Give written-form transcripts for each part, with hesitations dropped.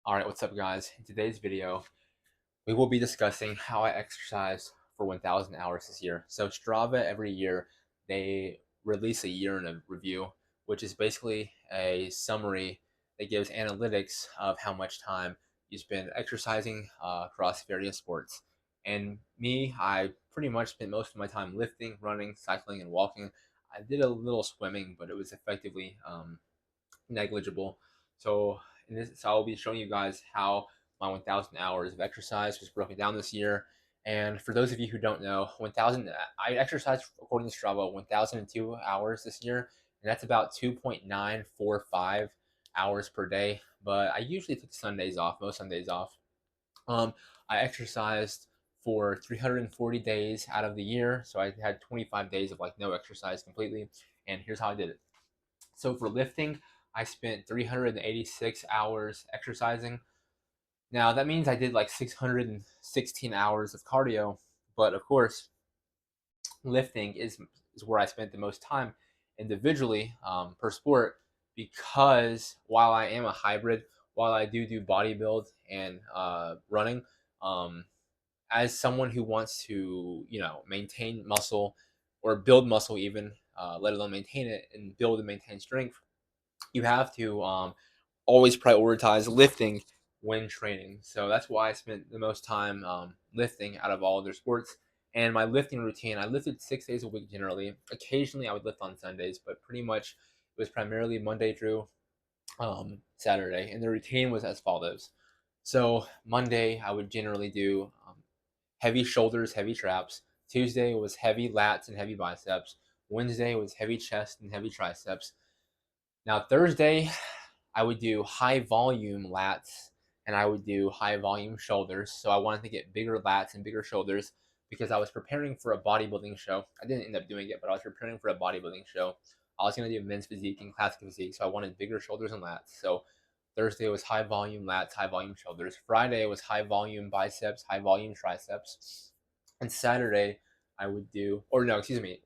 Alright, what's up guys? In today's video, we will be discussing how I exercised for 1,000 hours this year. So Strava every year, they release a year in a review, which is basically a summary that gives analytics of how much time you spend exercising across various sports. And me, I pretty much spent most of my time lifting, running, cycling, and walking. I did a little swimming, but it was effectively negligible. So so I'll be showing you guys how my 1,000 hours of exercise was broken down this year. And for those of you who don't know, 1,000 I exercised according to Strava 1,002 hours this year, and that's about 2.945 hours per day. But I usually take Sundays off, most Sundays off. Um, I exercised for 340 days out of the year, so I had 25 days of like no exercise completely. And here's how I did it. So for lifting, I spent 386 hours exercising. Now that means I did like 616 hours of cardio, but of course, lifting is where I spent the most time individually per sport because while I am a hybrid, while I do bodybuild and running, um, as someone who wants to maintain muscle or build muscle even, let alone maintain it and build and maintain strength, you have to always prioritize lifting when training. So that's why I spent the most time lifting out of all other sports. And my lifting routine, I lifted 6 days a week generally. Occasionally, I would lift on Sundays, but pretty much it was primarily Monday through Saturday. And the routine was as follows. So Monday, I would generally do heavy shoulders, heavy traps. Tuesday was heavy lats and heavy biceps. Wednesday was heavy chest and heavy triceps. Now Thursday, I would do high volume lats and I would do high volume shoulders. So I wanted to get bigger lats and bigger shoulders because I was preparing for a bodybuilding show. I didn't end up doing it, but I was preparing for a bodybuilding show. I was going to do men's physique and classic physique, so I wanted bigger shoulders and lats. So Thursday was high volume lats, high volume shoulders. Friday was high volume biceps, high volume triceps. And Saturday, I would do, or no, excuse me,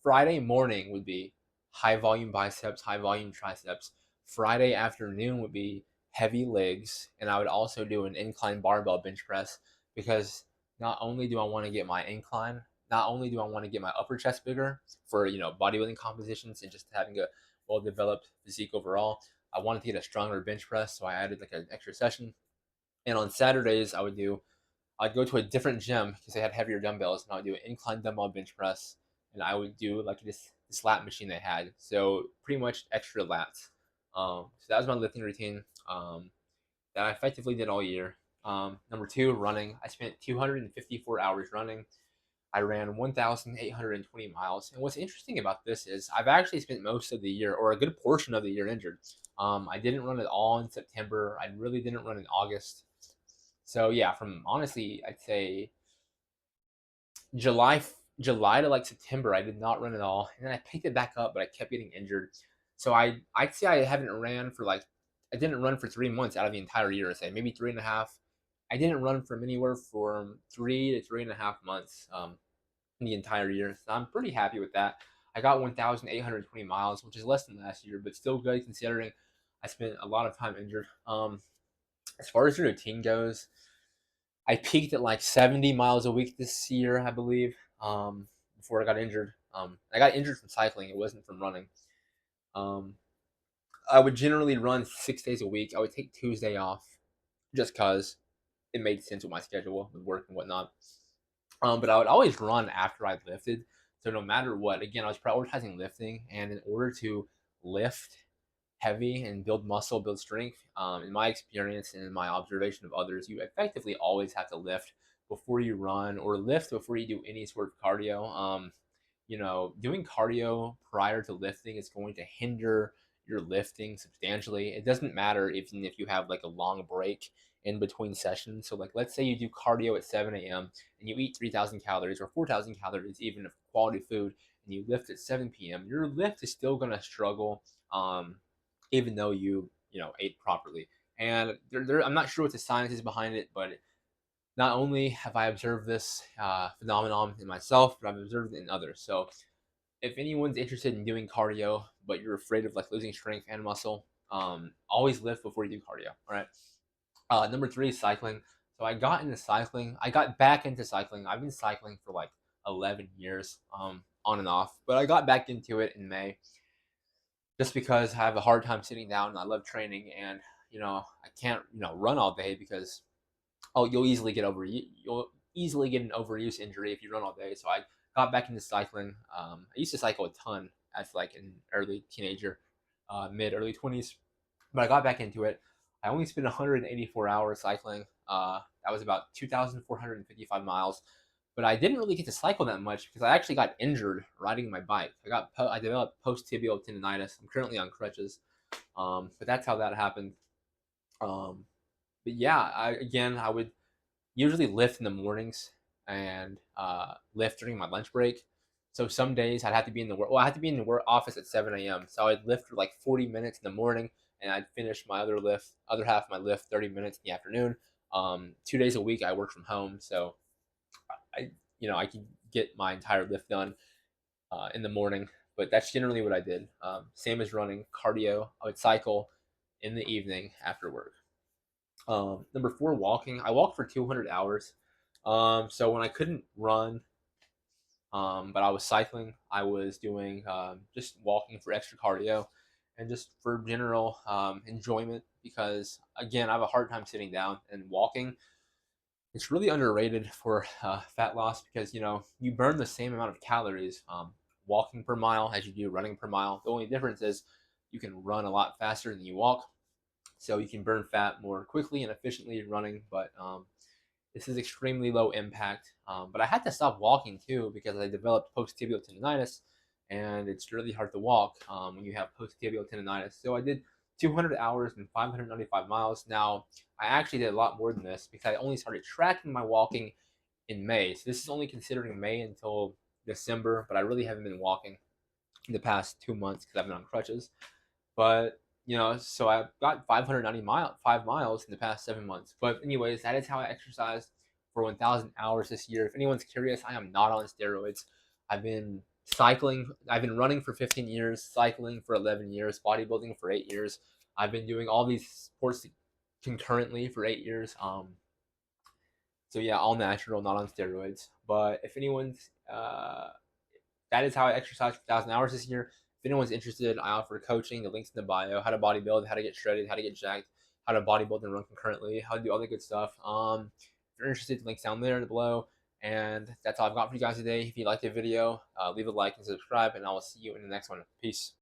Friday morning would be high volume biceps, high volume triceps. Friday afternoon would be heavy legs, and I would also do an incline barbell bench press because not only do I want to get my incline, not only do I want to get my upper chest bigger for bodybuilding competitions and just having a well developed physique overall, I wanted to get a stronger bench press, so I added like an extra session. And on Saturdays, I'd go to a different gym because they had heavier dumbbells, and I would do an incline dumbbell bench press, and I would do like this lat machine they had. So pretty much extra lats. So that was my lifting routine that I effectively did all year. Number two, running. I spent 254 hours running. I ran 1,820 miles. And what's interesting about this is I've actually spent most of the year, or a good portion of the year, injured. I didn't run at all in September. I really didn't run in August. So yeah, from honestly, I'd say July July to like September, I did not run at all, and then I picked it back up, but I kept getting injured. So I'd say I haven't ran for like I didn't run for 3 months out of the entire year. I say maybe three and a half. I didn't run from anywhere from 3 to 3.5 months in the entire year. So I'm pretty happy with that. I got 1,820 miles, which is less than last year, but still good considering I spent a lot of time injured. As far as the routine goes, I peaked at like 70 miles a week this year, I believe, before I got injured. I got injured from cycling, it wasn't from running. Um, I would generally run 6 days a week. I would take Tuesday off just because it made sense with my schedule with work and whatnot. But I would always run after I lifted. So no matter what, again, I was prioritizing lifting. And in order to lift heavy and build muscle, build strength, in my experience and in my observation of others, you effectively always have to lift before you run or lift before you do any sort of cardio. Doing cardio prior to lifting is going to hinder your lifting substantially. It doesn't matter if you have like a long break in between sessions. So like let's say you do cardio at 7 a.m. and you eat 3,000 calories or 4,000 calories even of quality food and you lift at 7 p.m. Your lift is still going to struggle even though you ate properly. And I'm not sure what the science is behind it, but not only have I observed this phenomenon in myself, but I've observed it in others. So if anyone's interested in doing cardio, but you're afraid of like losing strength and muscle, always lift before you do cardio. All right. Number three is cycling. So I got into cycling. I got back into cycling. I've been cycling for like 11 years, on and off. But I got back into it in May just because I have a hard time sitting down. And I love training, and I can't run all day because you'll easily get you'll easily get an overuse injury if you run all day. So I got back into cycling. I used to cycle a ton as like an early teenager, mid early 20s, but I got back into it. I only spent 184 hours cycling. That was about 2,455 miles. But I didn't really get to cycle that much because I actually got injured riding my bike. I developed post tibial tendonitis. I'm currently on crutches, but that's how that happened. Um, but yeah, I would usually lift in the mornings and lift during my lunch break. So some days I'd have to be in the work. Well, I had to be in the work office at 7 a.m. So I'd lift for like 40 minutes in the morning, and I'd finish my other half of my lift 30 minutes in the afternoon. 2 days a week I work from home, so I could get my entire lift done in the morning. But that's generally what I did. Same as running, cardio. I would cycle in the evening after work. Number four, walking. I walked for 200 hours. So when I couldn't run, but I was cycling, I was doing just walking for extra cardio and just for general enjoyment because, again, I have a hard time sitting down, and walking, it's really underrated for fat loss because, you burn the same amount of calories walking per mile as you do running per mile. The only difference is you can run a lot faster than you walk, so you can burn fat more quickly and efficiently running. But this is extremely low impact. But I had to stop walking too because I developed post-tibial tendonitis, and it's really hard to walk when you have post-tibial tendonitis. So I did 200 hours and 595 miles. Now, I actually did a lot more than this because I only started tracking my walking in May. So this is only considering May until December, but I really haven't been walking in the past 2 months because I've been on crutches. But so I got 5 miles in the past 7 months. But anyways, that is how I exercised for 1,000 hours this year. If anyone's curious, I am not on steroids. I've been cycling. I've been running for 15 years, cycling for 11 years, bodybuilding for 8 years. I've been doing all these sports concurrently for 8 years. So yeah, all natural, not on steroids. But if anyone's that is how I exercised for 1,000 hours this year. If anyone's interested, I offer coaching. The link's in the bio. How to bodybuild, how to get shredded, how to get jacked, how to bodybuild and run concurrently, how to do all the good stuff. If you're interested, the link's down there below. And that's all I've got for you guys today. If you liked the video, leave a like and subscribe, and I will see you in the next one. Peace.